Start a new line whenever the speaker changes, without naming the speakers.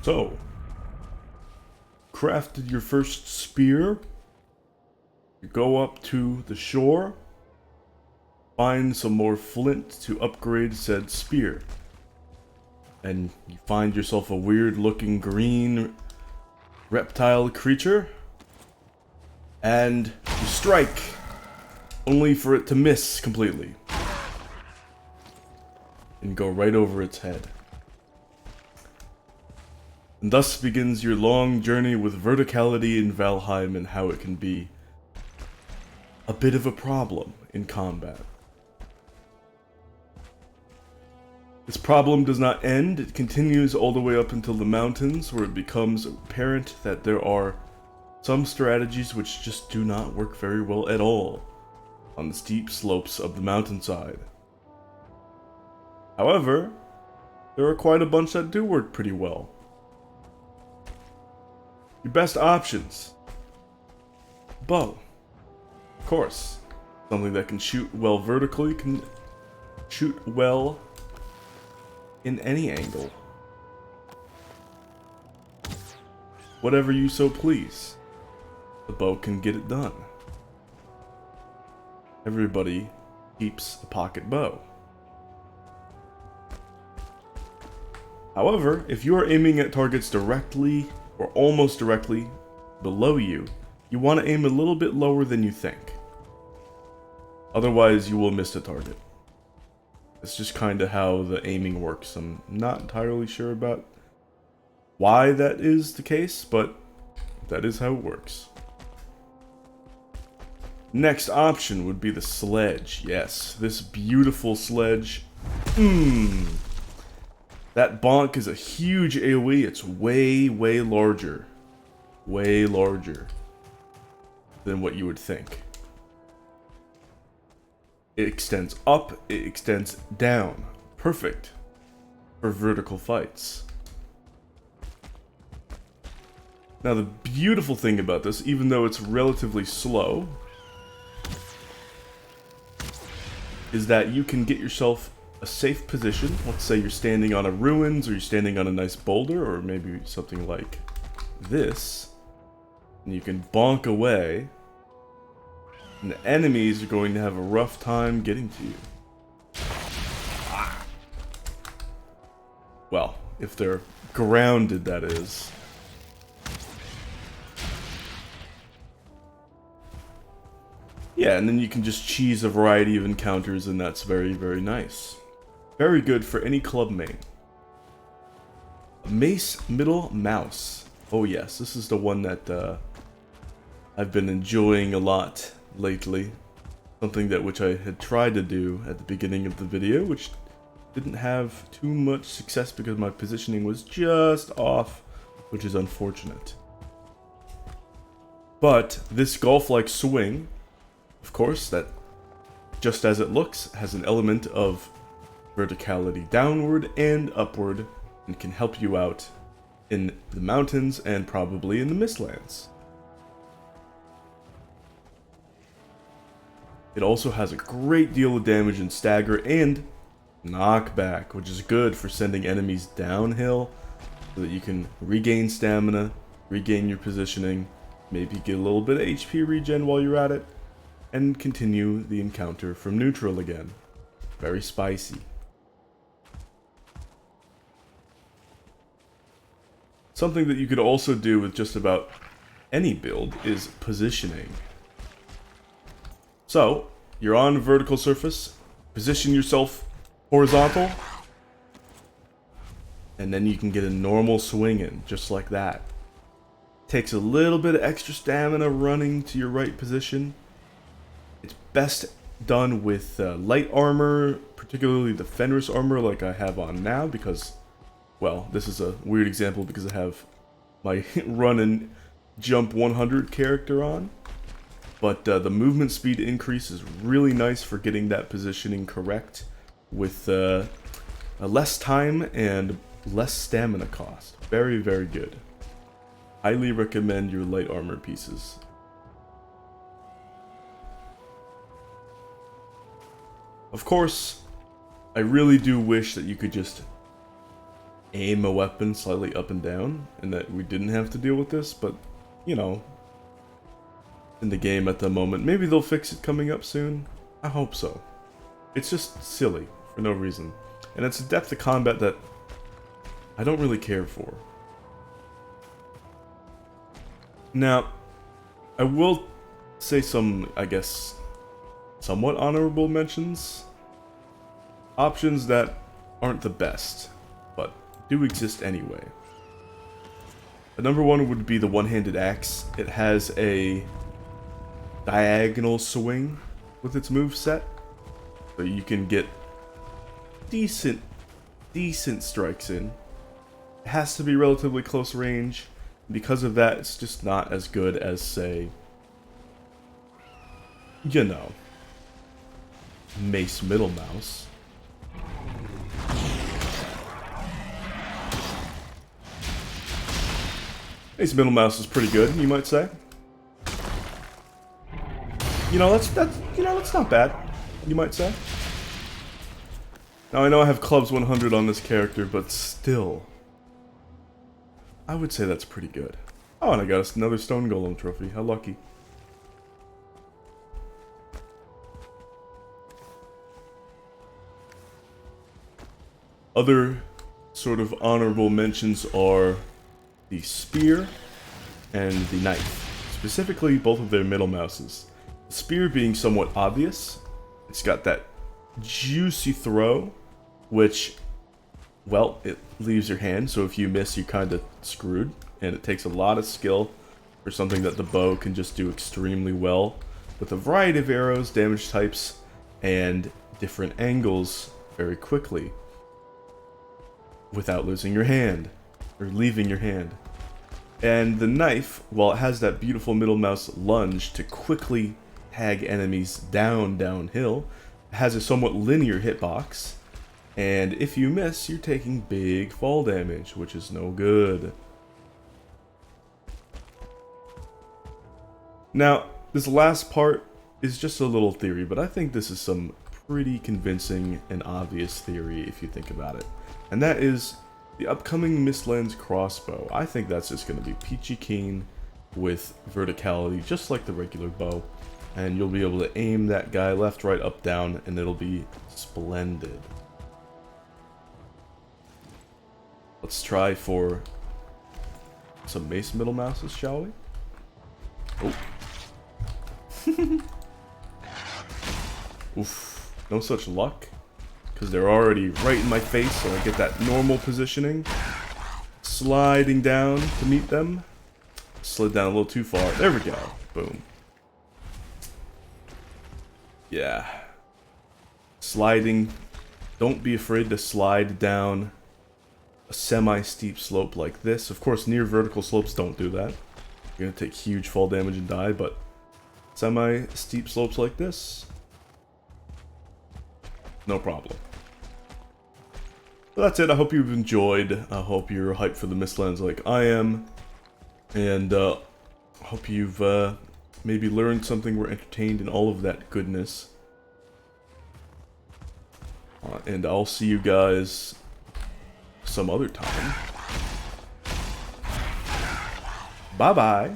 So, crafted your first spear. You go up to the shore, find some more flint to upgrade said spear. And you find yourself a weird looking green reptile creature. And you strike, only for it to miss completely. And go right over its head. And thus begins your long journey with verticality in Valheim and how it can be a bit of a problem in combat. This problem does not end, it continues all the way up until the mountains, where it becomes apparent that there are some strategies which just do not work very well at all on the steep slopes of the mountainside. However, there are quite a bunch that do work pretty well. Your best options. Bow. Of course. Something that can shoot well vertically, can shoot well in any angle. Whatever you so please. The bow can get it done. Everybody keeps a pocket bow. However, if you are aiming at targets directly or almost directly below you, you want to aim a little bit lower than you think. Otherwise, you will miss the target. It's just kind of how the aiming works. I'm not entirely sure about why that is the case, but that is how it works. Next option would be the sledge. Yes, this beautiful sledge. That bonk is a huge AoE. It's way, way larger. Way larger than what you would think. It extends up, it extends down. Perfect for vertical fights. Now the beautiful thing about this, even though it's relatively slow, is that you can get yourself a safe position. Let's say you're standing on a ruins, or you're standing on a nice boulder, or maybe something like this. And you can bonk away, and the enemies are going to have a rough time getting to you. Well, if they're grounded, that is. Yeah, and then you can just cheese a variety of encounters, and that's very, very nice. Very good for any club main. Mace Middle Mouse. Oh yes, this is the one that I've been enjoying a lot lately. Something that which I had tried to do at the beginning of the video, which didn't have too much success because my positioning was just off, which is unfortunate. But this golf-like swing, of course, that just as it looks, has an element of verticality downward and upward, and can help you out in the mountains and probably in the Mistlands. It also has a great deal of damage and stagger and knockback, which is good for sending enemies downhill so that you can regain stamina, regain your positioning, maybe get a little bit of HP regen while you're at it, and continue the encounter from neutral again. Very spicy. Something that you could also do with just about any build is positioning. So, you're on a vertical surface, position yourself horizontal, and then you can get a normal swing in, just like that. Takes a little bit of extra stamina running to your right position. It's best done with light armor, particularly the Fenris armor like I have on now, because, well, this is a weird example because I have my run and jump 100 character on. But the movement speed increase is really nice for getting that positioning correct with less time and less stamina cost. Very, very good. Highly recommend your light armor pieces. Of course, I really do wish that you could just aim a weapon slightly up and down, and that we didn't have to deal with this, but, you know, in the game at the moment. Maybe they'll fix it coming up soon. I hope so. It's just silly, for no reason. And it's a depth of combat that I don't really care for. Now, I will say some, I guess, somewhat honorable mentions. Options that aren't the best, but do exist anyway. The number one would be the one-handed axe. It has a diagonal swing with its moveset, so you can get decent strikes in. It has to be relatively close range. Because of that, it's just not as good as, say, you know, Mace Middle Mouse. Mace Middle Mouse is pretty good, you might say. You know, that's not bad, you might say. Now I know I have Clubs 100 on this character, but still, I would say that's pretty good. Oh, and I got us another Stone Golem trophy. How lucky. Other sort of honorable mentions are the spear and the knife. Specifically, both of their middle mouses. The spear being somewhat obvious. It's got that juicy throw, which, well, it leaves your hand, so if you miss, you're kind of screwed. And it takes a lot of skill for something that the bow can just do extremely well, with a variety of arrows, damage types, and different angles very quickly, without losing your hand, or leaving your hand. And the knife, while it has that beautiful middle mouse lunge to quickly tag enemies downhill, has a somewhat linear hitbox, and if you miss, you're taking big fall damage, which is no good. Now, this last part is just a little theory, but I think this is some pretty convincing and obvious theory if you think about it. And that is the upcoming Mistlands crossbow. I think that's just going to be peachy keen with verticality, just like the regular bow. And you'll be able to aim that guy left, right, up, down, and it'll be splendid. Let's try for some Mace Middle Mouses, shall we? Oh. Oof. No such luck. Because they're already right in my face, so I get that normal positioning. Sliding down to meet them. Slid down a little too far. There we go. Boom. Yeah. Sliding. Don't be afraid to slide down a semi-steep slope like this. Of course, near vertical slopes don't do that. You're going to take huge fall damage and die, but semi-steep slopes like this, no problem. But that's it. I hope you've enjoyed. I hope you're hyped for the Mistlands like I am. And I hope you've maybe learned something, were entertained in all of that goodness. And I'll see you guys some other time. Bye-bye.